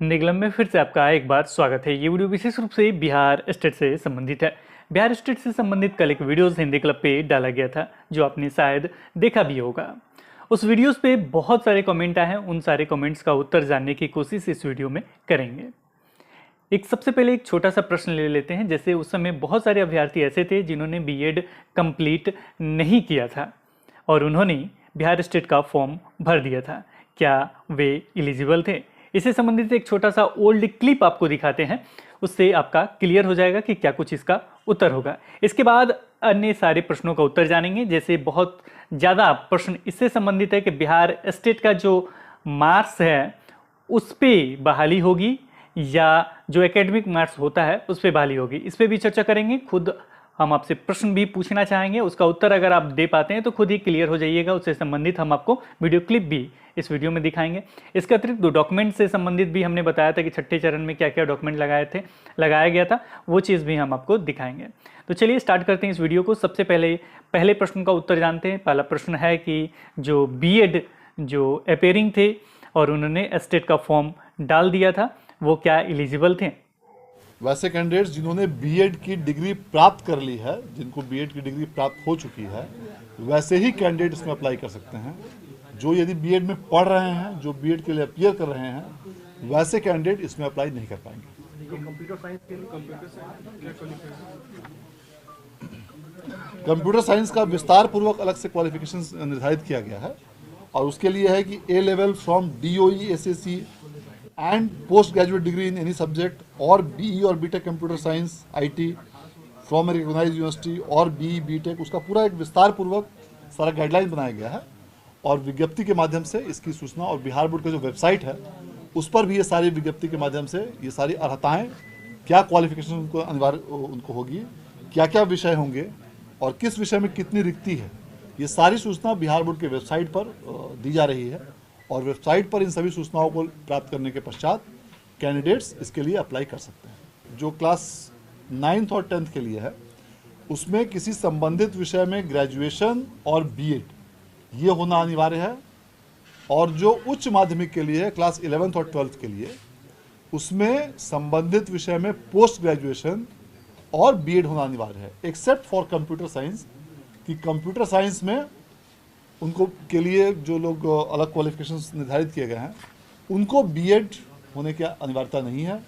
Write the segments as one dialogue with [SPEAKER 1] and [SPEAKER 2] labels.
[SPEAKER 1] निगलम में फिर से आपका एक बार स्वागत है। ये वीडियो विशेष रूप से बिहार स्टेट से संबंधित है। बिहार स्टेट से संबंधित कल एक वीडियोस हिंदी क्लब पे डाला गया था, जो आपने शायद देखा भी होगा। उस वीडियोस पे बहुत सारे कमेंट आए हैं, उन सारे कमेंट्स का उत्तर जानने की कोशिश इस वीडियो में करेंगे। सबसे पहले एक छोटा सा प्रश्न ले लेते हैं। जैसे उस समय बहुत सारे अभ्यर्थी ऐसे थे जिन्होंने बीएड कंप्लीट नहीं किया था और उन्होंने बिहार स्टेट का फॉर्म भर दिया था। क्या वे एलिजिबल थे? इससे संबंधित एक छोटा सा ओल्ड क्लिप आपको दिखाते हैं, उससे आपका क्लियर हो जाएगा कि क्या कुछ इसका उत्तर होगा। इसके बाद अन्य सारे प्रश्नों का उत्तर जानेंगे। जैसे बहुत ज़्यादा प्रश्न इससे संबंधित है कि बिहार स्टेट का जो मार्क्स है उस पर बहाली होगी या जो एकेडमिक मार्क्स होता है उस पर बहाली होगी। इस पर भी चर्चा करेंगे। खुद हम आपसे प्रश्न भी पूछना चाहेंगे, उसका उत्तर अगर आप दे पाते हैं तो खुद ही क्लियर हो जाइएगा। उससे संबंधित हम आपको वीडियो क्लिप भी इस वीडियो में दिखाएंगे। इसके अतिरिक्त 2 डॉक्यूमेंट से संबंधित भी हमने बताया था कि छठे चरण में क्या क्या डॉक्यूमेंट लगाया गया था, वो चीज़ भी हम आपको दिखाएंगे। तो चलिए स्टार्ट करते हैं इस वीडियो को। सबसे पहले प्रश्न का उत्तर जानते हैं। पहला प्रश्न है कि जो बीएड जो अपेयरिंग थे और उन्होंने स्टेट का फॉर्म डाल दिया था, वो क्या एलिजिबल थे?
[SPEAKER 2] वैसे कैंडिडेट्स जिन्होंने बीएड की डिग्री प्राप्त कर ली है, जिनको बीएड की डिग्री प्राप्त हो चुकी है, वैसे ही कैंडिडेट इसमें अप्लाई कर सकते हैं। जो यदि बीएड में पढ़ रहे हैं, जो बीएड के लिए अपीयर कर रहे हैं, वैसे कैंडिडेट इसमें अप्लाई नहीं कर पाएंगे। कंप्यूटर साइंस का विस्तार पूर्वक अलग से क्वालिफिकेशन निर्धारित किया गया है और उसके लिए है कि a level from DOE SSC and post graduate degree in any subject और BE और BTech computer science IT from a recognised university और BE BTech, उसका पूरा एक विस्तार पूर्वक सारा गाइडलाइन बनाया गया है और विज्ञप्ति के माध्यम से इसकी सूचना, और बिहार बोर्ड का जो वेबसाइट है उस पर भी ये सारी विज्ञप्ति के माध्यम से ये सारी अर्हताएँ, क्या क्वालिफिकेशन उनको अनिवार्य उनको होगी, क्या क्या विषय होंगे और किस विषय में कितनी रिक्ति है, ये सारी सूचना बिहार बोर्ड के वेबसाइट पर दी जा रही है और वेबसाइट पर इन सभी सूचनाओं को प्राप्त करने के पश्चात कैंडिडेट्स इसके लिए अप्लाई कर सकते हैं। जो क्लास 9th और 10th के लिए है, उसमें किसी संबंधित विषय में ग्रेजुएशन और बीएड ये होना अनिवार्य है, और जो उच्च माध्यमिक के लिए है क्लास 11th और 12th के लिए, उसमें संबंधित विषय में पोस्ट ग्रेजुएशन और बीएड होना अनिवार्य है, एक्सेप्ट फॉर कंप्यूटर साइंस। कि कंप्यूटर साइंस में उनको के लिए जो लोग अलग क्वालिफिकेशंस निर्धारित किए गए हैं, उनको बीएड होने की अनिवार्यता नहीं है।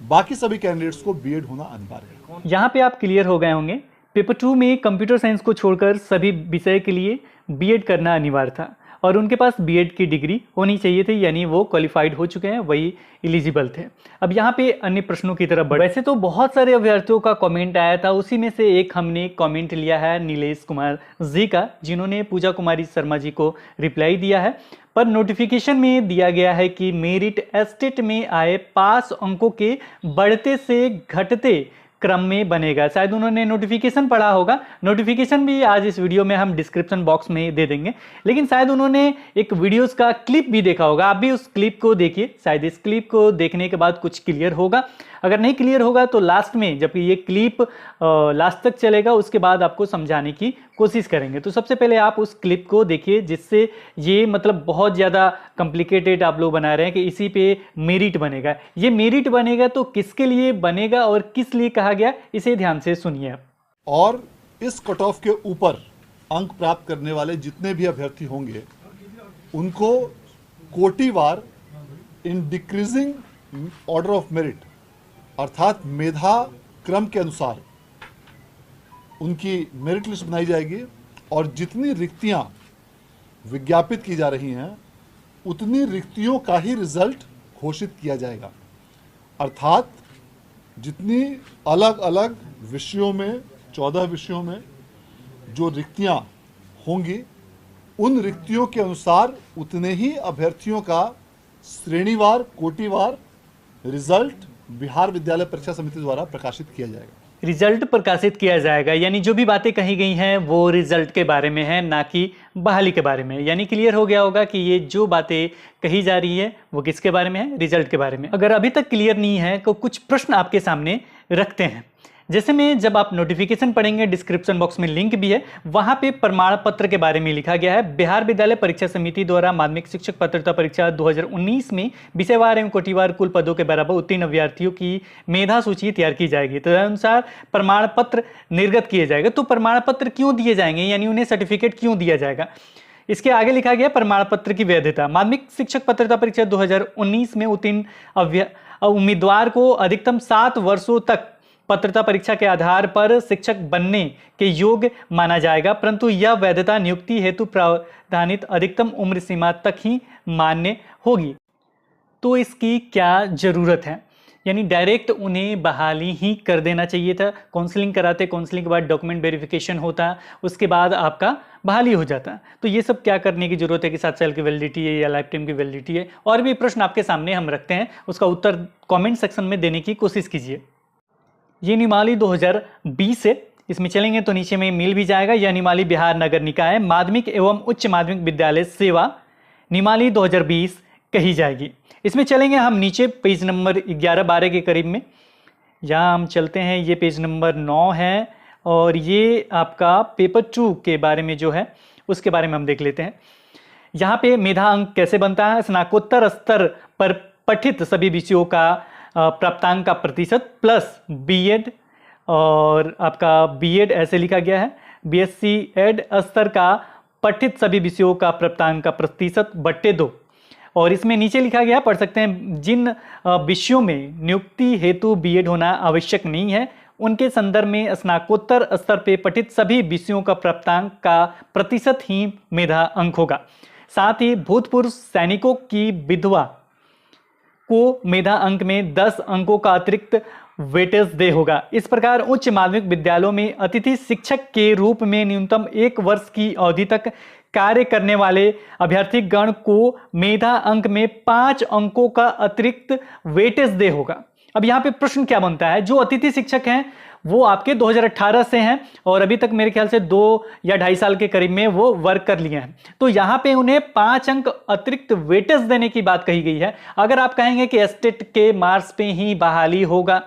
[SPEAKER 2] बाकी सभी कैंडिडेट्स को बीएड होना अनिवार्य है।
[SPEAKER 1] यहाँ पे आप क्लियर हो गए होंगे। पेपर 2 में कंप्यूटर साइंस को छोड़कर सभी विषय के लिए बीएड करना अनिवार्य था और उनके पास बीएड की डिग्री होनी चाहिए थी, यानी वो क्वालिफाइड हो चुके हैं, वही एलिजिबल थे। अब यहाँ पे अन्य प्रश्नों की तरफ बढ़े। वैसे तो बहुत सारे अभ्यर्थियों का कमेंट आया था, उसी में से एक हमने कमेंट लिया है नीलेश कुमार जी का, जिन्होंने पूजा कुमारी शर्मा जी को रिप्लाई दिया है। पर नोटिफिकेशन में दिया गया है कि मेरिट स्टेट में आए पास अंकों के बढ़ते से घटते क्रम में बनेगा। शायद उन्होंने नोटिफिकेशन पढ़ा होगा। नोटिफिकेशन भी आज इस वीडियो में हम डिस्क्रिप्शन बॉक्स में दे देंगे, लेकिन शायद उन्होंने एक वीडियोस का क्लिप भी देखा होगा। आप भी उस क्लिप को देखिए, शायद इस क्लिप को देखने के बाद कुछ क्लियर होगा। अगर नहीं क्लियर होगा तो लास्ट में, जब ये क्लिप लास्ट तक चलेगा, उसके बाद आपको समझाने की कोशिश करेंगे। तो सबसे पहले आप उस क्लिप को देखिए, जिससे ये मतलब बहुत ज़्यादा कॉम्प्लिकेटेड आप लोग बना रहे हैं कि इसी पे मेरिट बनेगा। ये मेरिट बनेगा तो किसके लिए बनेगा और किस लिए कहा गया, इसे ध्यान से सुनिए आप।
[SPEAKER 2] और इस कट ऑफ के ऊपर अंक प्राप्त करने वाले जितने भी अभ्यर्थी होंगे, उनको कोटिवार in decreasing order of merit, अर्थात मेधा क्रम के अनुसार उनकी मेरिट लिस्ट बनाई जाएगी और जितनी रिक्तियां विज्ञापित की जा रही हैं, उतनी रिक्तियों का ही रिजल्ट घोषित किया जाएगा। अर्थात जितनी अलग अलग विषयों में, 14 विषयों में जो रिक्तियां होंगी, उन रिक्तियों के अनुसार उतने ही अभ्यर्थियों का श्रेणीवार, कोटिवार रिजल्ट बिहार विद्यालय परीक्षा समिति द्वारा प्रकाशित किया जाएगा।
[SPEAKER 1] रिजल्ट प्रकाशित किया जाएगा, यानी जो भी बातें कही गई हैं वो रिजल्ट के बारे में है, ना कि बहाली के बारे में। यानी क्लियर हो गया होगा कि ये जो बातें कही जा रही है वो किसके बारे में है, रिजल्ट के बारे में। अगर अभी तक क्लियर नहीं है तो कुछ प्रश्न आपके सामने रखते हैं। जैसे में जब आप नोटिफिकेशन पढ़ेंगे, डिस्क्रिप्शन बॉक्स में लिंक भी है, वहां पे प्रमाण पत्र के बारे में लिखा गया है। बिहार विद्यालय परीक्षा समिति द्वारा माध्यमिक शिक्षक पात्रता परीक्षा 2019 में विषयवार एवं कोटिवार कुल पदों के बराबर उत्तीर्ण अभ्यर्थियों की मेधा सूची तैयार की जाएगी। तो अनुसार प्रमाण पत्र निर्गत किए जाएगा। तो प्रमाण पत्र क्यों दिए जाएंगे, यानी उन्हें सर्टिफिकेट क्यों दिया जाएगा? इसके आगे लिखा गया प्रमाण पत्र की वैधता। माध्यमिक शिक्षक पात्रता परीक्षा 2019 में उत्तीर्ण उम्मीदवार को अधिकतम 7 वर्षों तक पात्रता परीक्षा के आधार पर शिक्षक बनने के योग्य माना जाएगा, परंतु यह वैधता नियुक्ति हेतु प्रावधानित अधिकतम उम्र सीमा तक ही मान्य होगी। तो इसकी क्या जरूरत है, यानी डायरेक्ट उन्हें बहाली ही कर देना चाहिए था। काउंसलिंग कराते, काउंसलिंग के बाद डॉक्यूमेंट वेरिफिकेशन होता, उसके बाद आपका बहाली हो जाता। तो ये सब क्या करने की जरूरत है कि 7 साल की वैलिडिटी है या लाइफ टाइम की वैलिडिटी है? और भी प्रश्न आपके सामने हम रखते हैं, उसका उत्तर कॉमेंट सेक्शन में देने की कोशिश कीजिए। ये नियमावली 2020 है, इसमें चलेंगे तो नीचे में मिल भी जाएगा। यह नियमावली बिहार नगर निकाय माध्यमिक एवं उच्च माध्यमिक विद्यालय सेवा नियमावली 2020 कही जाएगी। इसमें चलेंगे हम नीचे पेज नंबर 11-12 के करीब में। यहाँ हम चलते हैं, ये पेज नंबर 9 है और ये आपका पेपर 2 के बारे में जो है उसके बारे में हम देख लेते हैं। यहाँ पे मेधा अंक कैसे बनता है? स्नातकोत्तर स्तर पर पठित सभी विषयों का प्राप्तांक का प्रतिशत प्लस बीएड, और आपका बीएड ऐसे लिखा गया है, बीएससी एड स्तर का पठित सभी विषयों का प्राप्तांक का प्रतिशत बट्टे 2। और इसमें नीचे लिखा गया, पढ़ सकते हैं, जिन विषयों में नियुक्ति हेतु बीएड होना आवश्यक नहीं है उनके संदर्भ में स्नातकोत्तर स्तर पे पठित सभी विषयों का प्राप्तांक का प्रतिशत ही मेधा अंक होगा। साथ ही भूतपूर्व सैनिकों की विधवा को मेधा अंक में 10 अंकों का अतिरिक्त वेटेज दे होगा। इस प्रकार उच्च माध्यमिक विद्यालयों में अतिथि शिक्षक के रूप में न्यूनतम 1 वर्ष की अवधि तक कार्य करने वाले अभ्यर्थी गण को मेधा अंक में 5 अंकों का अतिरिक्त वेटेज दे होगा। अब यहाँ पे प्रश्न क्या बनता है? जो अतिथि शिक्षक हैं वो आपके 2018 से हैं और अभी तक मेरे ख्याल से 2 या 2.5 साल के करीब में वो वर्क कर लिए हैं, तो यहाँ पे उन्हें 5 अंक अतिरिक्त वेटेज देने की बात कही गई है। अगर आप कहेंगे कि एस्टेट के मार्क्स पे ही बहाली होगा,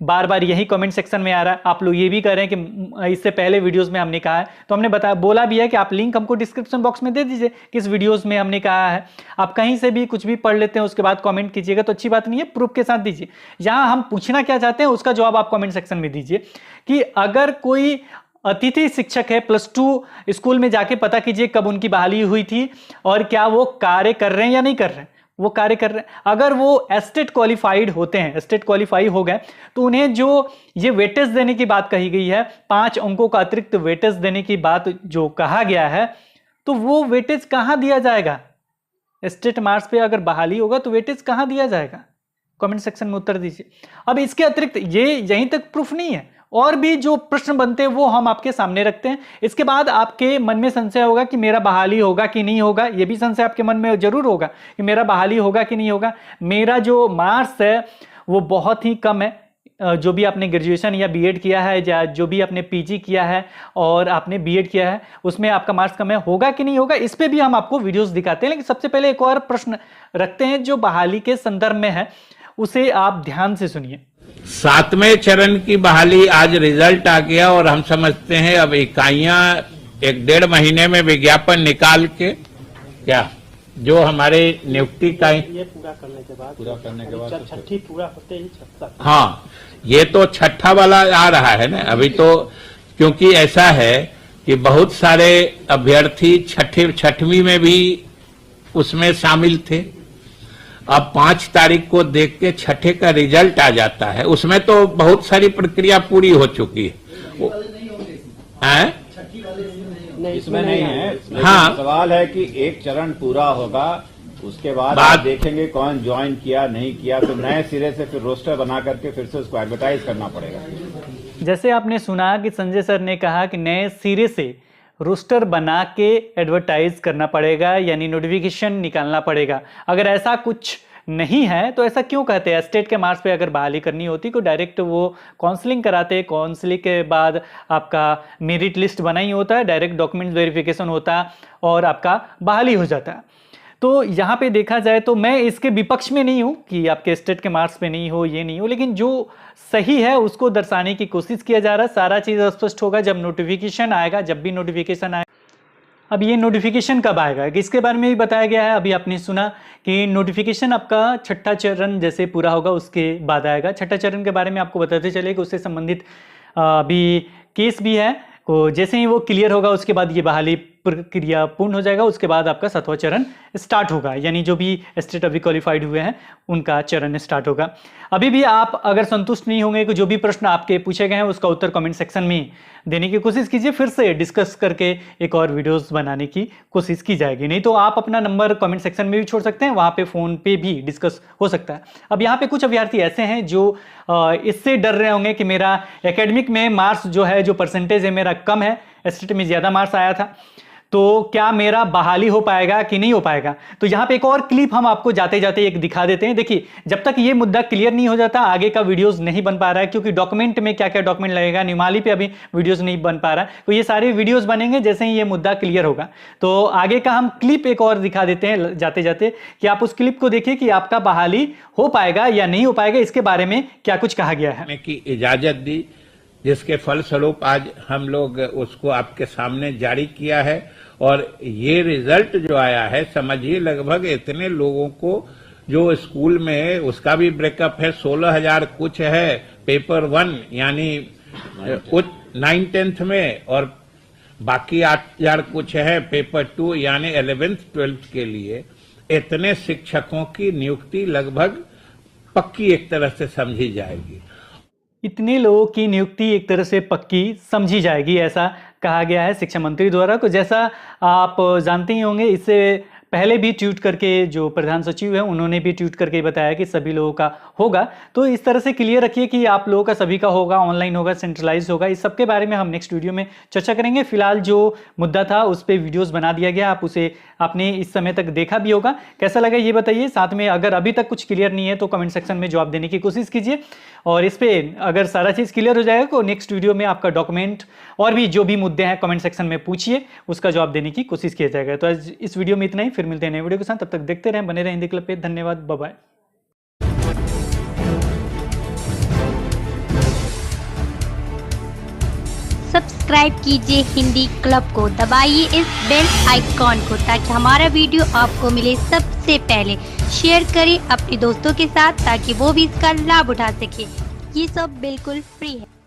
[SPEAKER 1] बार बार यही कमेंट सेक्शन में आ रहा है, आप लोग ये भी कह रहे हैं कि इससे पहले वीडियोस में हमने कहा है, तो हमने बताया, बोला भी है कि आप लिंक हमको डिस्क्रिप्शन बॉक्स में दे दीजिए किस वीडियोस में हमने कहा है। आप कहीं से भी कुछ भी पढ़ लेते हैं उसके बाद कमेंट कीजिएगा तो अच्छी बात नहीं है, प्रूफ के साथ दीजिए। यहाँ हम पूछना क्या चाहते हैं उसका जवाब आप कमेंट सेक्शन में दीजिए कि अगर कोई अतिथि शिक्षक है +2 स्कूल में जाके पता कीजिए कब उनकी बहाली हुई थी और क्या वो कार्य कर रहे हैं या नहीं कर रहे हैं। वो कार्य कर रहे हैं, अगर वो एस्टेट क्वालिफाइड होते हैं, एस्टेट क्वालिफाई हो गए, तो उन्हें जो ये वेटेज देने की बात कही गई है, 5 अंकों का अतिरिक्त वेटेज देने की बात जो कहा गया है, तो वो वेटेज कहां दिया जाएगा? एस्टेट मार्क्स पे अगर बहाली होगा तो वेटेज कहां दिया जाएगा? कमेंट सेक्शन में उत्तर दीजिए। अब इसके अतिरिक्त ये यहीं तक प्रूफ नहीं है, और भी जो प्रश्न बनते हैं वो हम आपके सामने रखते हैं। इसके बाद आपके मन में संशय होगा कि मेरा बहाली होगा कि नहीं होगा, ये भी संशय आपके मन में जरूर होगा कि मेरा बहाली होगा कि नहीं होगा। मेरा जो मार्क्स है वो बहुत ही कम है, जो भी आपने ग्रेजुएशन या बीएड किया है या जो भी आपने पीजी किया है और आपने बीएड किया है उसमें आपका मार्क्स कम है, होगा कि नहीं होगा, इस पे भी हम आपको वीडियोस दिखाते हैं। लेकिन सबसे पहले एक और प्रश्न रखते हैं जो बहाली के संदर्भ में है, उसे आप ध्यान से सुनिए।
[SPEAKER 3] 7वें चरण की बहाली आज रिजल्ट आ गया और हम समझते हैं अब इकाइयां 1-1.5 महीने में विज्ञापन निकाल के क्या जो हमारे नियुक्ति का
[SPEAKER 4] ये पूरा करने के बाद छठी पूरा होते ही 6
[SPEAKER 3] हाँ, ये तो छठा वाला आ रहा है ना अभी तो, क्योंकि ऐसा है कि बहुत सारे अभ्यर्थी छठवीं में भी उसमें शामिल थे। अब 5 तारीख को देख के छठे का रिजल्ट आ जाता है, उसमें तो बहुत सारी प्रक्रिया पूरी हो चुकी है।
[SPEAKER 5] इसमें नहीं है।
[SPEAKER 3] हाँ,
[SPEAKER 5] सवाल है कि एक चरण पूरा होगा उसके बाद आप देखेंगे कौन ज्वाइन किया नहीं किया, तो नए सिरे से फिर रोस्टर बना करके फिर से उसको एडवर्टाइज करना पड़ेगा।
[SPEAKER 1] जैसे आपने सुना कि संजय सर ने कहा कि नए सिरे से रोस्टर बना के एडवर्टाइज करना पड़ेगा, यानी नोटिफिकेशन निकालना पड़ेगा। अगर ऐसा कुछ नहीं है तो ऐसा क्यों कहते हैं? स्टेट के मार्क्स पे अगर बहाली करनी होती तो डायरेक्ट वो काउंसलिंग कराते, काउंसलिंग के बाद आपका मेरिट लिस्ट बना ही होता है, डायरेक्ट डॉक्यूमेंट वेरिफिकेशन होता है और आपका बहाली हो जाता है। तो यहाँ पे देखा जाए तो मैं इसके विपक्ष में नहीं हूँ कि आपके स्टेट के मार्क्स पे नहीं हो, ये नहीं हो, लेकिन जो सही है उसको दर्शाने की कोशिश किया जा रहा है। सारा चीज़ स्पष्ट होगा जब नोटिफिकेशन आएगा, जब भी नोटिफिकेशन आएगा। अब ये नोटिफिकेशन कब आएगा इसके बारे में भी बताया गया है। अभी आपने सुना कि नोटिफिकेशन आपका छठा चरण जैसे पूरा होगा उसके बाद आएगा। छठा चरण के बारे में आपको बताते चले कि उससे संबंधित अभी केस भी है, तो जैसे ही वो क्लियर होगा उसके बाद ये बहाली प्रक्रिया पूर्ण हो जाएगा। उसके बाद आपका 7वां चरण स्टार्ट होगा, यानी जो भी स्टेट अभी क्वालिफाइड हुए हैं उनका चरण स्टार्ट होगा। अभी भी आप अगर संतुष्ट नहीं होंगे कि जो भी प्रश्न आपके पूछे गए हैं उसका उत्तर कमेंट सेक्शन में देने की कोशिश कीजिए, फिर से डिस्कस करके एक और वीडियोस बनाने की कोशिश की जाएगी। नहीं तो आप अपना नंबर कमेंट सेक्शन में भी छोड़ सकते हैं, वहाँ पे फ़ोन पे भी डिस्कस हो सकता है। अब यहाँ पे कुछ अभ्यर्थी ऐसे हैं जो इससे डर रहे होंगे कि मेरा एकेडमिक में मार्क्स जो है, जो परसेंटेज है मेरा कम है, स्टेट में ज़्यादा मार्क्स आया था, तो क्या मेरा बहाली हो पाएगा कि नहीं हो पाएगा। तो यहाँ पे एक और क्लिप हम आपको जाते जाते एक दिखा देते हैं। देखिए, जब तक ये मुद्दा क्लियर नहीं हो जाता आगे का वीडियोस नहीं बन पा रहा है, क्योंकि डॉक्यूमेंट में क्या क्या डॉक्यूमेंट लगेगा, नियमावली पे अभी वीडियोस नहीं बन पा रहा है। तो ये सारे वीडियोस बनेंगे जैसे ही ये मुद्दा क्लियर होगा। तो आगे का हम क्लिप एक और दिखा देते हैं जाते जाते, कि आप उस क्लिप को देखिए कि आपका बहाली हो पाएगा या नहीं हो पाएगा, इसके बारे में क्या कुछ कहा गया है।
[SPEAKER 3] की इजाजत दी, जिसके फलस्वरूप आज हम लोग उसको आपके सामने जारी किया है। और ये रिजल्ट जो आया है, समझिए लगभग इतने लोगों को जो स्कूल में उसका भी ब्रेकअप है, 16,000 कुछ है पेपर 1 यानी 9th-10th में, और बाकी 8,000 कुछ है पेपर 2 यानी 11th-12th के लिए। इतने शिक्षकों की नियुक्ति लगभग पक्की एक तरह से समझी जाएगी।
[SPEAKER 1] इतने लोगों की नियुक्ति एक तरह से पक्की समझी जाएगी, ऐसा कहा गया है शिक्षा मंत्री द्वारा। तो जैसा आप जानते ही होंगे, इससे पहले भी ट्वीट करके जो प्रधान सचिव है उन्होंने भी ट्वीट करके बताया कि सभी लोगों का होगा। तो इस तरह से क्लियर रखिए कि आप लोगों का सभी का होगा, ऑनलाइन होगा, सेंट्रलाइज होगा। इस सब के बारे में हम नेक्स्ट वीडियो में चर्चा करेंगे। फिलहाल जो मुद्दा था उस पर वीडियोस बना दिया गया, आप उसे आपने इस समय तक देखा भी होगा। कैसा लगा ये बताइए। साथ में अगर अभी तक कुछ क्लियर नहीं है तो कमेंट सेक्शन में जवाब देने की कोशिश कीजिए, और इस पर अगर सारा चीज़ क्लियर हो जाएगा तो नेक्स्ट वीडियो में आपका डॉक्यूमेंट और भी जो भी मुद्दे हैं कमेंट सेक्शन में पूछिए, उसका जवाब देने की कोशिश किया जाएगा। तो आज इस वीडियो में इतना ही, फिर मिलते हैं नए वीडियो के साथ। तब तक देखते रहें, बने रहें हिंदी क्लब पे। धन्यवाद, बाय बाय।
[SPEAKER 6] सब्सक्राइब कीजिए हिंदी क्लब को, दबाइए इस बेल आइकॉन को ताकि हमारा वीडियो आपको मिले सबसे पहले। शेयर करें अपने दोस्तों के साथ ताकि वो भी इसका लाभ उठा सके। ये सब बिल्कुल फ्री है।